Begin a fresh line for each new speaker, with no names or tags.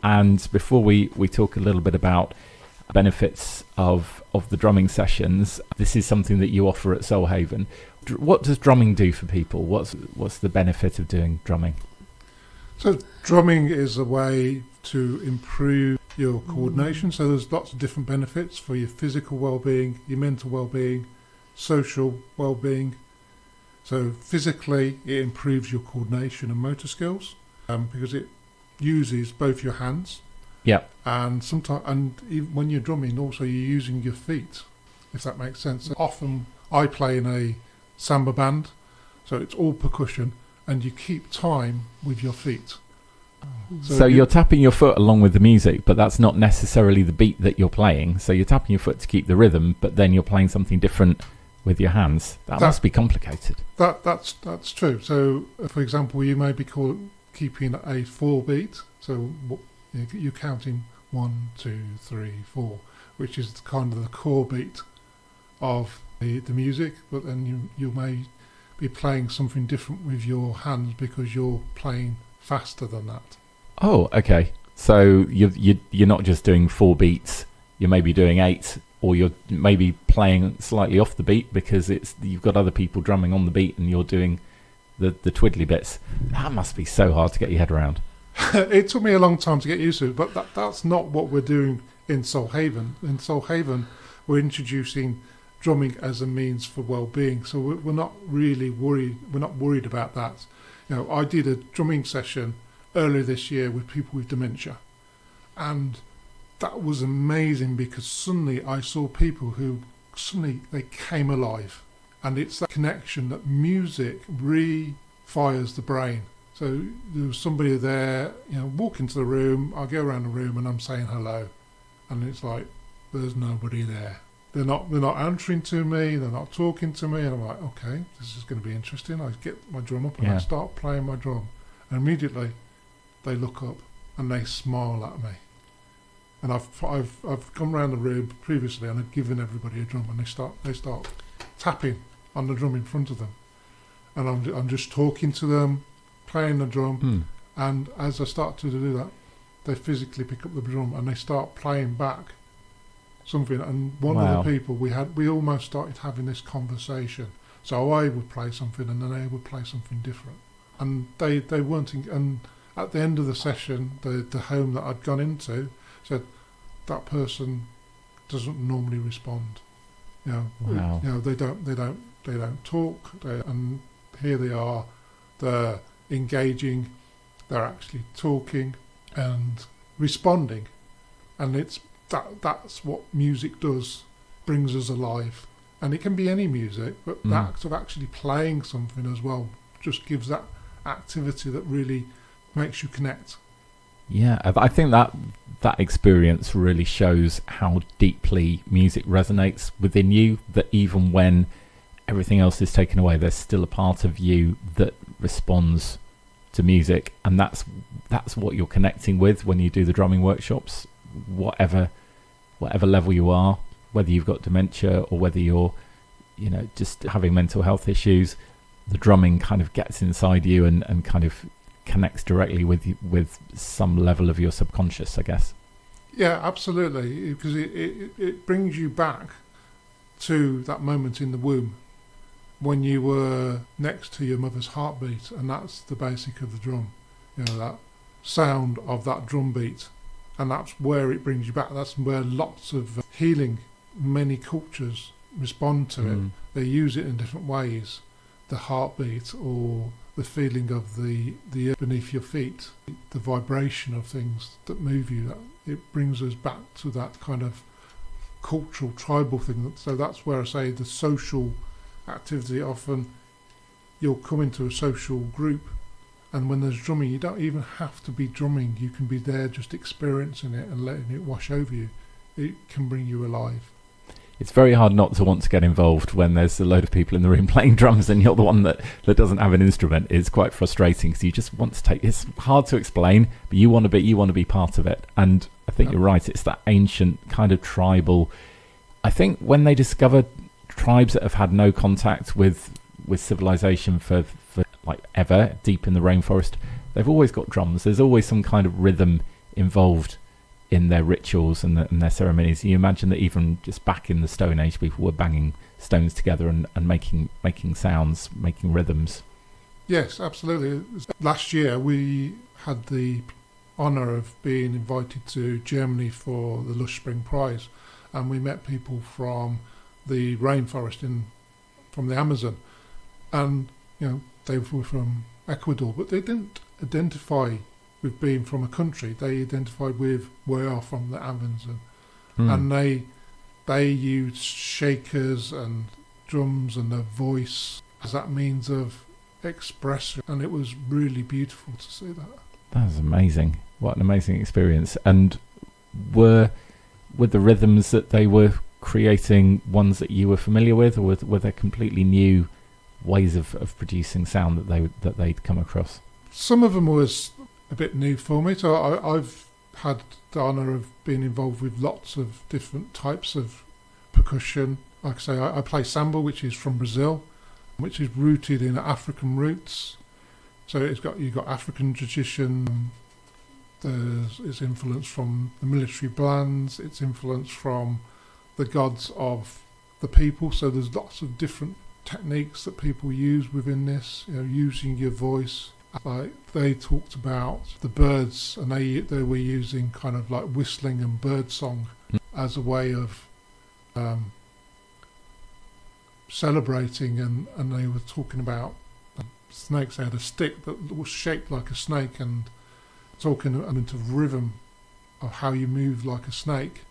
And before we talk a little bit about benefits of the drumming sessions, this is something that you offer at Soulhaven. What does drumming do for people? What's the benefit of doing drumming?
So drumming is a way to improve your coordination. So there's lots of different benefits for your physical well-being, your mental well-being, social well-being. So physically, it improves your coordination and motor skills because it uses both your hands.
Yeah.
And sometimes, and even when you're drumming, also you're using your feet, if that makes sense. So often, I play in a samba band, so it's all percussion, and you keep time with your feet.
So you're tapping your foot along with the music, but that's not necessarily the beat that you're playing. So you're tapping your foot to keep the rhythm, but then you're playing something different with your hands. That must be complicated.
That's true. So, for example, you may be keeping a 4 beat. So you're counting 1, 2, 3, 4, which is kind of the core beat of the music. But then you may be playing something different with your hands because you're playing faster than that.
Oh, okay. So you're not just doing 4 beats. You're maybe doing 8, or you're maybe playing slightly off the beat because you've got other people drumming on the beat and you're doing the twiddly bits. That must be so hard to get your head around.
It took me a long time to get used to it, but that's not what we're doing in Soulhaven. In Soulhaven, we're introducing drumming as a means for well-being. So we're not really worried. We're not worried about that. I did a drumming session earlier this year with people with dementia, and that was amazing because suddenly I saw people who suddenly they came alive, and it's that connection that music refires the brain. So there was somebody there, walk into the room, I go around the room and I'm saying hello, and it's like there's nobody there. They're not answering to me, they're not talking to me, and I'm like, okay, this is going to be interesting. I get my drum up and I start playing my drum, and immediately they look up and they smile at me. And I've gone around the room previously and I've given everybody a drum, and they start tapping on the drum in front of them, and I'm just talking to them, playing the drum, and as I start to do that, they physically pick up the drum and they start playing back something. And one of the people we almost started having this conversation. So I would play something and then they would play something different, and they weren't. And at the end of the session, the home that I'd gone into said that person doesn't normally respond. They don't talk, and here they are. They're engaging. They're actually talking and responding, and that's what music does. Brings us alive, and it can be any music, but the act of actually playing something as well just gives that activity that really makes you connect.
Yeah, I think that experience really shows how deeply music resonates within you, that even when everything else is taken away, there's still a part of you that responds to music, and that's what you're connecting with when you do the drumming workshops, whatever level you are, whether you've got dementia or whether you're just having mental health issues. The drumming kind of gets inside you and kind of connects directly with some level of your subconscious, I guess.
Yeah, absolutely, because it brings you back to that moment in the womb when you were next to your mother's heartbeat, and that's the basic of the drum, that sound of that drum beat, and that's where it brings you back. That's where lots of healing, many cultures respond to it. They use it in different ways, the heartbeat or the feeling of the earth beneath your feet, the vibration of things that move you. It brings us back to that kind of cultural, tribal thing. So that's where I say the social activity. Often you'll come into a social group, and when there's drumming, you don't even have to be drumming. You can be there just experiencing it and letting it wash over you. It can bring you alive.
It's very hard not to want to get involved when there's a load of people in the room playing drums and you're the one that doesn't have an instrument. It's quite frustrating because you just want to take. It's hard to explain, but you want to be part of it. And I think you're right. It's that ancient kind of tribal. I think when they discovered tribes that have had no contact with civilization for like ever, deep in the rainforest, they've always got drums. There's always some kind of rhythm involved in their rituals and their ceremonies. You imagine that even just back in the Stone Age, people were banging stones together and making sounds, making rhythms.
Yes, absolutely. Last year we had the honour of being invited to Germany for the Lush Spring Prize, and we met people from the rainforest from the Amazon, and they were from Ecuador, but they didn't identify with being from a country. They identified with we are from the Amazon, and they used shakers and drums and their voice as that means of expression, and it was really beautiful to see that.
That's amazing. What an amazing experience. And were the rhythms that they were creating ones that you were familiar with, or were there completely new ways of producing sound that they'd come across?
Some of them was a bit new for me. So I've had the honour of being involved with lots of different types of percussion. Like I say, I play samba, which is from Brazil, which is rooted in African roots. So you've got African tradition. It's influence from the military bands. It's influence from the gods of the people. So there's lots of different techniques that people use within this. Using your voice. Like they talked about the birds, and they were using kind of like whistling and bird song as a way of celebrating, and they were talking about snakes. They had a stick that was shaped like a snake, and talking into rhythm of how you move like a snake.